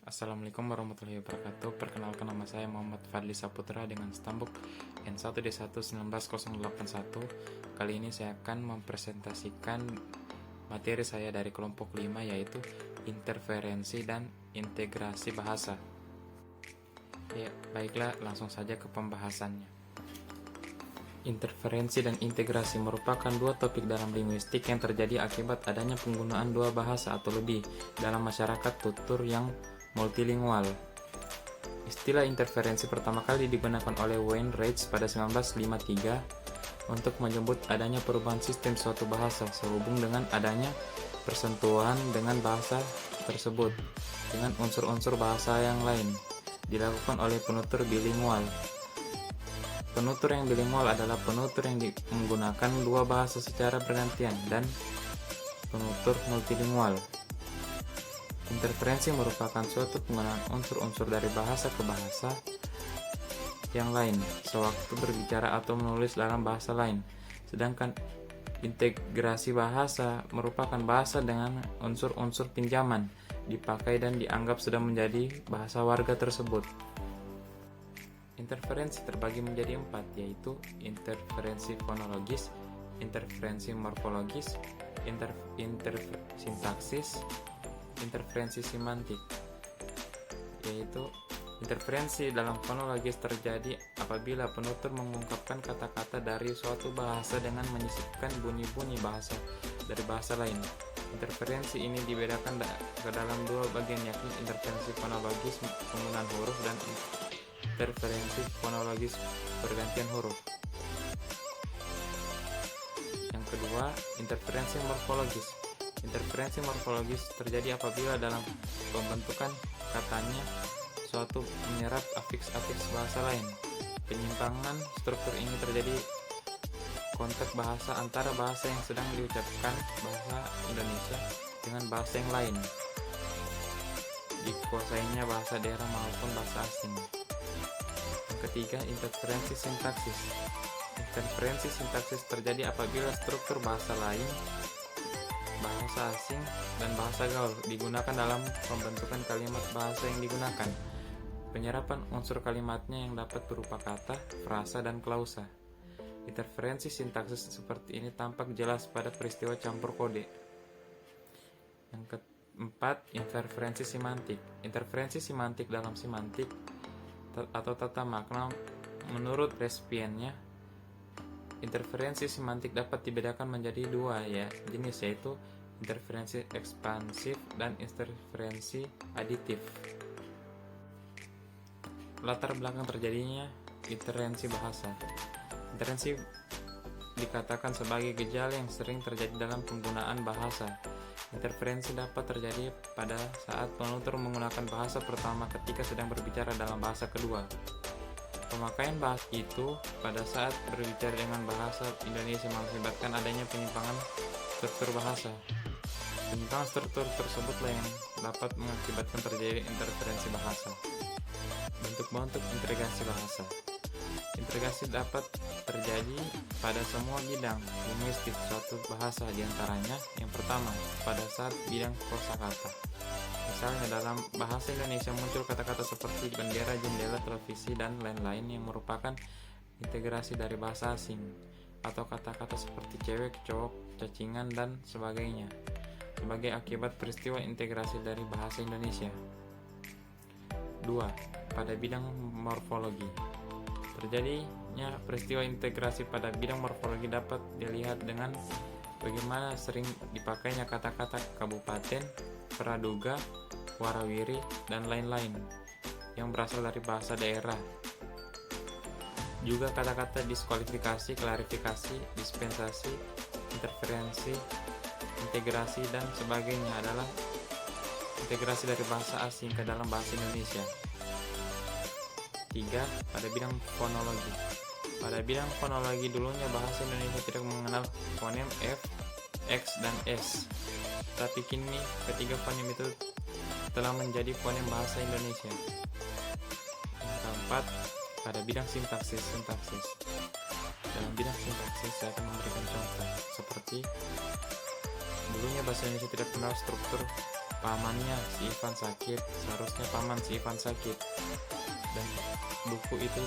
Assalamualaikum warahmatullahi wabarakatuh. Perkenalkan, nama saya Muhammad Fadli Saputra dengan stambuk N1D1 19081. Kali ini saya akan mempresentasikan materi saya dari kelompok 5, yaitu interferensi dan integrasi bahasa. Ya, baiklah, langsung saja ke pembahasannya. Interferensi dan integrasi merupakan dua topik dalam linguistik yang terjadi akibat adanya penggunaan dua bahasa atau lebih dalam masyarakat tutur yang multilingual. Istilah interferensi pertama kali digunakan oleh Wayne Reich pada 1953 untuk menyebut adanya perubahan sistem suatu bahasa sehubung dengan adanya persentuhan dengan bahasa tersebut dengan unsur-unsur bahasa yang lain, dilakukan oleh penutur bilingual. Penutur yang bilingual adalah penutur yang menggunakan dua bahasa secara bergantian dan penutur multilingual. Interferensi merupakan suatu penggunaan unsur-unsur dari bahasa ke bahasa yang lain sewaktu berbicara atau menulis dalam bahasa lain. Sedangkan integrasi bahasa merupakan bahasa dengan unsur-unsur pinjaman dipakai dan dianggap sudah menjadi bahasa warga tersebut. Interferensi terbagi menjadi 4, yaitu interferensi fonologis, interferensi morfologis, sintaksis, interferensi semantik. Yaitu interferensi dalam fonologis terjadi apabila penutur mengungkapkan kata-kata dari suatu bahasa dengan menyisipkan bunyi-bunyi bahasa dari bahasa lain. Interferensi ini dibedakan ke dalam dua bagian, yakni interferensi fonologis penggunaan huruf dan interferensi fonologis pergantian huruf. Yang kedua, interferensi morfologis. Interferensi morfologis terjadi apabila dalam pembentukan katanya suatu menyerap afiks-afiks bahasa lain. Penyimpangan struktur ini terjadi konteks bahasa antara bahasa yang sedang diucapkan bahasa Indonesia dengan bahasa yang lain, dikuasainya bahasa daerah maupun bahasa asing. Yang ketiga, interferensi sintaksis. Interferensi sintaksis terjadi apabila struktur bahasa lain, bahasa asing, dan bahasa gaul digunakan dalam pembentukan kalimat bahasa yang digunakan. Penyerapan unsur kalimatnya yang dapat berupa kata, frasa, dan klausa. Interferensi sintaksis seperti ini tampak jelas pada peristiwa campur kode. Yang keempat, interferensi semantik. Interferensi semantik dalam semantik atau tata makna menurut respiennya. Interferensi semantik dapat dibedakan menjadi dua jenis, yaitu interferensi ekspansif dan interferensi aditif. Latar belakang terjadinya interferensi bahasa. Interferensi dikatakan sebagai gejala yang sering terjadi dalam penggunaan bahasa. Interferensi dapat terjadi pada saat penutur menggunakan bahasa pertama ketika sedang berbicara dalam bahasa kedua. Pemakaian bahasa itu pada saat berbicara dengan bahasa Indonesia mengakibatkan adanya penyimpangan struktur bahasa. Penyimpangan struktur tersebutlah yang dapat mengakibatkan terjadi interferensi bahasa. Bentuk-bentuk integrasi bahasa. Integrasi dapat terjadi pada semua bidang linguistik suatu bahasa, diantaranya yang pertama, pada saat bidang kosakata. Misalnya dalam bahasa Indonesia muncul kata-kata seperti bendera, jendela, televisi, dan lain-lain yang merupakan integrasi dari bahasa asing, atau kata-kata seperti cewek, cowok, cacingan, dan sebagainya sebagai akibat peristiwa integrasi dari bahasa Indonesia. 2. Pada bidang morfologi. Terjadinya peristiwa integrasi pada bidang morfologi dapat dilihat dengan bagaimana sering dipakainya kata-kata kabupaten, praduga, warawiri, dan lain-lain yang berasal dari bahasa daerah. Juga kata-kata diskualifikasi, klarifikasi, dispensasi, interferensi, integrasi, dan sebagainya adalah integrasi dari bahasa asing ke dalam bahasa Indonesia. 3. Pada bidang fonologi. Pada bidang fonologi dulunya bahasa Indonesia tidak mengenal fonem F, X, dan S. Tapi kini ketiga fonem itu telah menjadi fonem bahasa Indonesia. Yang keempat, pada bidang sintaksis. Dalam bidang sintaksis saya akan memberikan contoh seperti dulunya bahasa Indonesia tidak kenal struktur pamannya si Ivan sakit, seharusnya paman si Ivan sakit, dan buku itu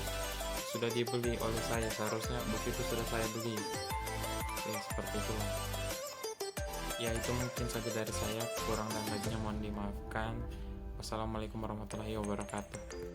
sudah dibeli oleh saya, seharusnya buku itu sudah saya beli. Ya seperti itu. Ya itu mungkin saja dari saya, kurang dan lebihnya mohon dimaafkan. Wassalamualaikum warahmatullahi wabarakatuh.